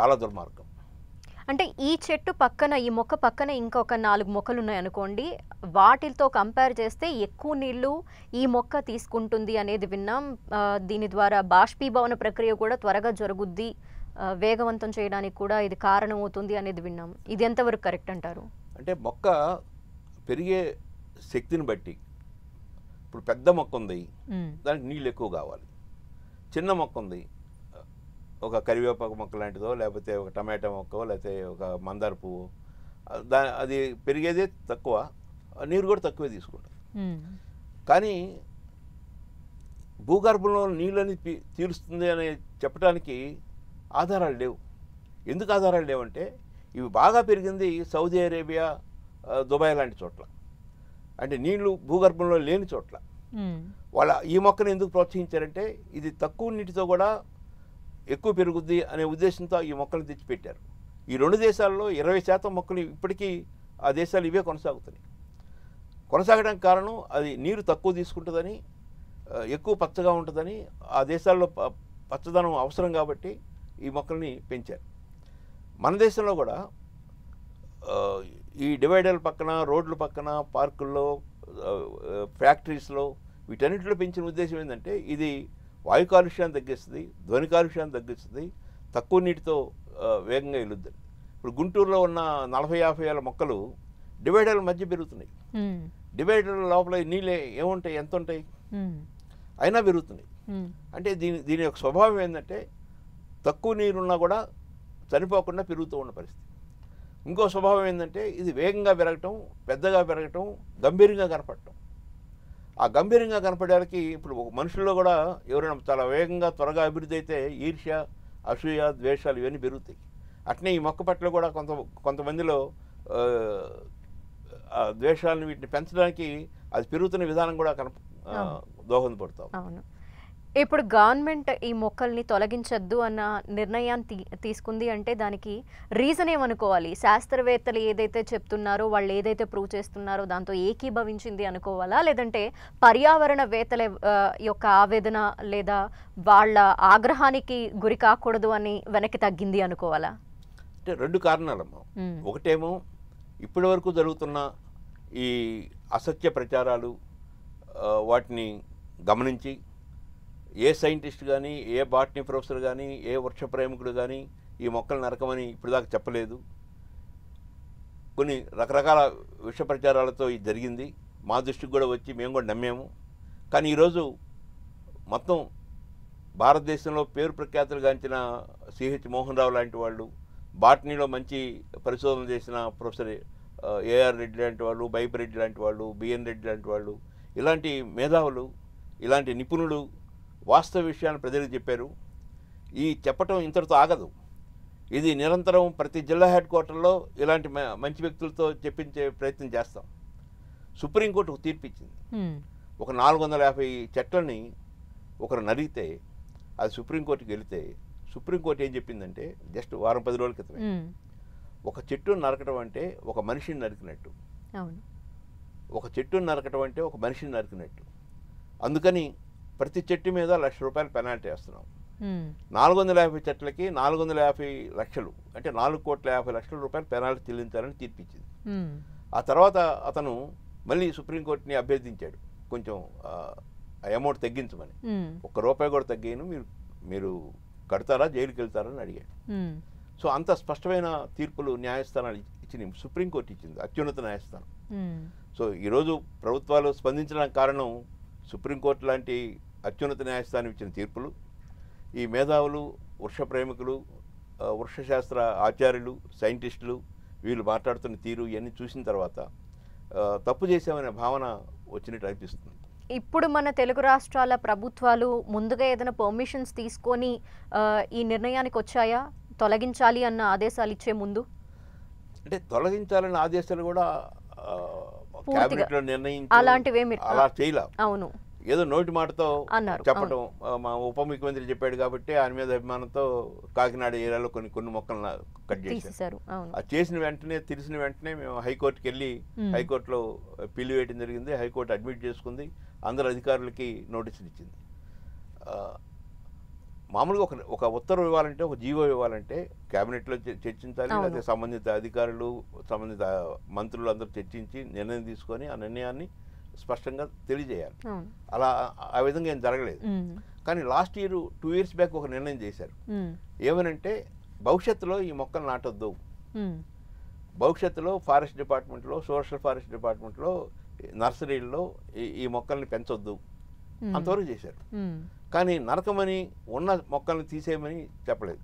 చాలా దుర్మార్గం. అంటే ఈ చెట్టు పక్కన, ఈ మొక్క పక్కన ఇంకొక 4 మొక్కలున్నాయనుకోండి. వాటిలతో కంపేర్ చేస్తే ఎక్కువ నీళ్లు ఈ మొక్క తీసుకుంటుంది అనేది విన్నాం. దీని ద్వారా బాష్పీభవన ప్రక్రియ కూడా త్వరగా జరుగుద్ది. వేగవంతం చేయడానికి కూడా ఇది కారణమవుతుంది అనేది విన్నాం. ఇది ఎంతవరకు కరెక్ట్ అంటారు? అంటే మొక్క పెరిగే శక్తిని బట్టి ఇప్పుడు పెద్ద మొక్క ఉంది, దానికి నీళ్ళు ఎక్కువ కావాలి. చిన్న మొక్క ఉంది, ఒక కరివేపాకు మొక్క లాంటిదో లేకపోతే ఒక టమాటా మొక్క లేకపోతే ఒక మందార పువ్వు, అది పెరిగేదే తక్కువ, నీరు కూడా తక్కువే తీసుకుంటుంది. కానీ భూగర్భంలో నీళ్ళని తీరుస్తుంది అని చెప్పడానికి ఆధారాలు లేవు. ఎందుకు ఆధారాలు లేవంటే ఇవి బాగా పెరిగింది సౌదీ అరేబియా, దుబాయ్ లాంటి చోట్ల, అంటే నీళ్లు భూగర్భంలో లేని చోట్ల. వాళ్ళ ఈ మొక్కను ఎందుకు ప్రోత్సహించారంటే ఇది తక్కువ నీటితో కూడా ఎక్కువ పెరుగుద్ది అనే ఉద్దేశంతో ఈ మొక్కలు తెచ్చిపెట్టారు. ఈ 2 దేశాల్లో 20% మొక్కలు ఇప్పటికీ ఆ దేశాలు ఇవే కొనసాగుతున్నాయి. కొనసాగడానికి కారణం అది నీరు తక్కువ తీసుకుంటుందని, ఎక్కువ పచ్చగా ఉంటుందని, ఆ దేశాల్లో పచ్చదనం అవసరం కాబట్టి ఈ మొక్కల్ని పెంచారు. మన దేశంలో కూడా ఈ డివైడర్ల పక్కన, రోడ్ల పక్కన, పార్కుల్లో, ఫ్యాక్టరీస్లో వీటన్నిటిలో పెంచిన ఉద్దేశం ఏంటంటే ఇది వాయు కాలుష్యాన్ని తగ్గిస్తుంది, ధ్వని కాలుష్యాన్ని తగ్గిస్తుంది, తక్కువ నీటితో వేగంగా వెళ్తుంది. ఇప్పుడు గుంటూరులో ఉన్న 40-50 ఏళ్ళ మొక్కలు డివైడర్ల మధ్య పెరుగుతున్నాయి. డివైడర్ల లోపల నీళ్ళే ఏముంటాయి, ఎంత ఉంటాయి, అయినా పెరుగుతున్నాయి. అంటే దీని యొక్క స్వభావం ఏంటంటే తక్కువ నీరున్నా కూడా చనిపోకుండా పెరుగుతూ ఉన్న పరిస్థితి. ఇంకో స్వభావం ఏంటంటే ఇది వేగంగా పెరగటం, పెద్దగా పెరగటం, గంభీరంగా కనపడటం. ఆ గంభీరంగా కనపడడానికి ఇప్పుడు మనుషుల్లో కూడా ఎవరైనా చాలా వేగంగా త్వరగా అభివృద్ధి అయితే ఈర్ష్య, అసూయ, ద్వేషాలు ఇవన్నీ పెరుగుతాయి. అట్నే ఈ మొక్క పట్ల కూడా కొంతమందిలో ద్వేషాలను వీటిని పెంచడానికి అది పెరుగుతున్న విధానం కూడా దోహదపడతాం. అవును. ఇప్పుడు గవర్నమెంట్ ఈ మొక్కల్ని తొలగించొద్దు అన్న నిర్ణయాన్ని తీసుకుంది అంటే దానికి రీజన్ ఏమనుకోవాలి? శాస్త్రవేత్తలు ఏదైతే చెప్తున్నారో, వాళ్ళు ఏదైతే ప్రూవ్ చేస్తున్నారో దాంతో ఏకీభవించింది అనుకోవాలా? లేదంటే పర్యావరణవేత్తల యొక్క ఆవేదన లేదా వాళ్ళ ఆగ్రహానికి గురి కాకూడదు అని వెనక్కి తగ్గింది అనుకోవాలా? అంటే 2 కారణాలమ్మా. ఒకటేమో ఇప్పటి వరకు జరుగుతున్న ఈ అసత్య ప్రచారాలు, వాటిని గమనించి ఏ సైంటిస్ట్ కానీ, ఏ బాటనీ ప్రొఫెసర్ కానీ, ఏ వృక్ష ప్రేమికుడు కానీ ఈ మొక్కలు నరకమని ఇప్పటిదాకా చెప్పలేదు. కొన్ని రకరకాల విష ప్రచారాలతో ఇది జరిగింది. మా దృష్టికి కూడా వచ్చి మేము కూడా నమ్మాము. కానీ ఈరోజు మొత్తం భారతదేశంలో పేరు ప్రఖ్యాతులు గాంచిన సిహెచ్ మోహన్ రావు లాంటి వాళ్ళు, బాటనీలో మంచి పరిశోధన చేసిన ప్రొఫెసర్ ఏఆర్ రెడ్డి లాంటి వాళ్ళు, బైప్ రెడ్డి లాంటి వాళ్ళు, బిఎన్ రెడ్డి లాంటి వాళ్ళు, ఇలాంటి మేధావులు, ఇలాంటి నిపుణులు వాస్తవ విషయాన్ని ప్రజలకు చెప్పారు. ఈ చెప్పటం ఇంతటితో ఆగదు. ఇది నిరంతరం ప్రతి జిల్లా హెడ్ క్వార్టర్లో ఇలాంటి మంచి వ్యక్తులతో చెప్పించే ప్రయత్నం చేస్తాం. సుప్రీంకోర్టు ఒక తీర్పు ఇచ్చింది. ఒక 450 చెట్లని ఒకరు నరిగితే అది సుప్రీంకోర్టుకి వెళితే సుప్రీంకోర్టు ఏం చెప్పిందంటే జస్ట్ వారం 10 రోజుల క్రితమే ఒక చెట్టును నరకడం అంటే ఒక మనిషిని నరికినట్టు, ఒక చెట్టును నరకడం అంటే ఒక మనిషిని నరికినట్టు. అందుకని ప్రతి చెట్టు మీద ₹1,00,000 పెనాల్టీ వేస్తున్నాం. 450 చెట్లకి 450 లక్షలు అంటే ₹4,50,00,000 పెనాల్టీ చెల్లించాలని తీర్పిచ్చింది. ఆ తర్వాత అతను మళ్ళీ సుప్రీంకోర్టుని అభ్యర్థించాడు కొంచెం అమౌంట్ తగ్గించమని. ₹1 కూడా తగ్గాను, మీరు కడతారా, జైలుకి వెళ్తారని అడిగాడు. సో అంత స్పష్టమైన తీర్పులు న్యాయస్థానాలు ఇచ్చింది, సుప్రీంకోర్టు ఇచ్చింది, అత్యున్నత న్యాయస్థానం. సో ఈరోజు ప్రభుత్వాలు స్పందించడానికి కారణం సుప్రీంకోర్టు లాంటి అత్యున్నత న్యాయస్థానం ఇచ్చిన తీర్పులు. ఈ మేధావులు, వృక్ష ప్రేమికులు, వృక్షశాస్త్ర ఆచార్యులు, సైంటిస్టులు వీళ్ళు మాట్లాడుతున్న తీరు ఇవన్నీ చూసిన తర్వాత తప్పు చేసామనే భావన వచ్చినట్టు అనిపిస్తుంది. ఇప్పుడు మన తెలుగు రాష్ట్రాల ప్రభుత్వాలు ముందుగా ఏదైనా పర్మిషన్స్ తీసుకొని ఈ నిర్ణయానికి వచ్చాయా తొలగించాలి అన్న ఆదేశాలు ఇచ్చే ముందు? అంటే తొలగించాలన్న ఆదేశాలు కూడా క్యాబినెట్లో నిర్ణయించి అలాంటివేమి అలా చేయలే. అవును, ఏదో నోటి మాటతో అన్నారు, చెప్పడం. మా ఉప ముఖ్యమంత్రి చెప్పాడు కాబట్టి ఆయన మీద అభిమానంతో కాకినాడ ఏరియాలో కొన్ని మొక్కలను కట్ చేశారు. అది చేసిన వెంటనే, తెలిసిన వెంటనే మేము హైకోర్టుకి వెళ్ళి హైకోర్టులో పిల్లి వేయడం జరిగింది. హైకోర్టు అడ్మిట్ చేసుకుంది, అందరు అధికారులకి నోటీసులు ఇచ్చింది. మామూలుగా ఒక ఉత్తర్వు ఇవ్వాలంటే, ఒక జీవో ఇవ్వాలంటే క్యాబినెట్లో చర్చించాలి, అవును. లేకపోతే సంబంధిత అధికారులు, సంబంధిత మంత్రులు అందరూ చర్చించి నిర్ణయం తీసుకొని ఆ నిర్ణయాన్ని స్పష్టంగా తెలియజేయాలి. అవును. అలా ఆ విధంగా ఏం జరగలేదు. కానీ లాస్ట్ ఇయర్ 2 years బ్యాక్ ఒక నిర్ణయం చేశారు. ఏమనంటే భవిష్యత్తులో ఈ మొక్కలు నాటొద్దు, భవిష్యత్తులో ఫారెస్ట్ డిపార్ట్మెంట్లో, సోషల్ ఫారెస్ట్ డిపార్ట్మెంట్లో, నర్సరీల్లో ఈ మొక్కల్ని పెంచొద్దు అంతవరకు చేశారు. కానీ నరకమని ఉన్న మొక్కల్ని తీసేయమని చెప్పలేదు.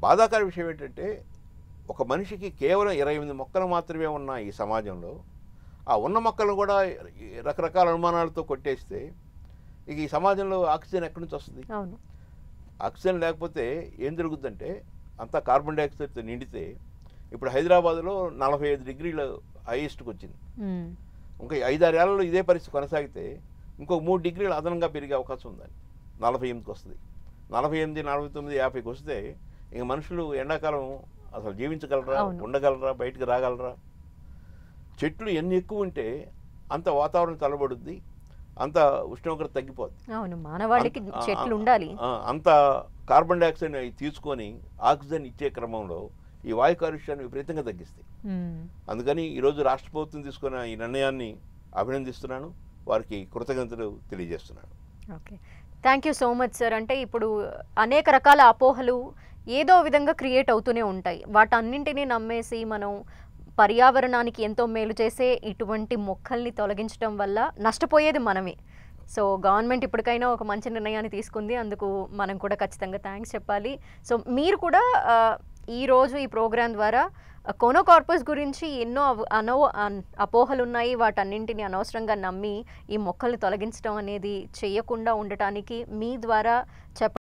బాధాకర విషయం ఏంటంటే ఒక మనిషికి కేవలం 28 మొక్కలు మాత్రమే ఉన్న ఈ సమాజంలో ఆ ఉన్న మొక్కలను కూడా రకరకాల అనుమానాలతో కొట్టేస్తే ఇక ఈ సమాజంలో ఆక్సిజన్ ఎక్కడి నుంచి వస్తుంది? అవును. ఆక్సిజన్ లేకపోతే ఏం జరుగుతుందంటే అంతా కార్బన్ డైఆక్సైడ్తో నిండితే ఇప్పుడు హైదరాబాద్లో 45 degrees హైయెస్ట్కి వచ్చింది. ఇంకా 5-6 ఏళ్లలో ఇదే పరిస్థితి కొనసాగితే ఇంకో 3 degrees అదనంగా పెరిగే అవకాశం ఉందని 48కి వస్తుంది. 48, 49, 50కి వస్తే ఇంక మనుషులు ఎండాకాలం అసలు జీవించగలరా, ఉండగలరా, బయటికి రాగలరా? చెట్లు ఎన్ని ఎక్కువ ఉంటే అంత వాతావరణం చల్లబడుద్ది, అంత ఉష్ణోగ్రత తగ్గిపోద్ది. అవును, మానవాళికి చెట్లు ఉండాలి. అంత కార్బన్ డైఆక్సైడ్ తీసుకొని ఆక్సిజన్ ఇచ్చే క్రమంలో ఈ వాయు కాలుష్యాన్ని విపరీతంగా తగ్గిస్తాయి. అందుకని ఈరోజు రాష్ట్ర ప్రభుత్వం తీసుకున్న ఈ నిర్ణయాన్ని అభినందిస్తున్నాను, వారికి కృతజ్ఞతలు తెలియజేస్తున్నాను. Okay, thank you so much sir. అంటే ఇప్పుడు అనేక రకాల అపోహలు ఏదో విధంగా క్రియేట్ అవుతూనే ఉంటాయి. వాటన్నింటినీ నమ్మేసి మనం పర్యావరణానికి ఎంతో మేలు చేసే ఇటువంటి మొక్కల్ని తొలగించడం వల్ల నష్టపోయేది మనమే. సో గవర్నమెంట్ ఇప్పటికైనా ఒక మంచి నిర్ణయాన్ని తీసుకుంది, అందుకు మనం కూడా ఖచ్చితంగా థ్యాంక్స్ చెప్పాలి. సో మీరు కూడా ఈరోజు ఈ ప్రోగ్రాం ద్వారా కోనోకార్పస్ గురించి ఎన్నో అపోహలు ఉన్నాయి, వాటన్నింటిని అనవసరంగా నమ్మి ఈ మొక్కల్ని తొలగించడం అనేది చేయకుండా ఉండటానికి మీ ద్వారా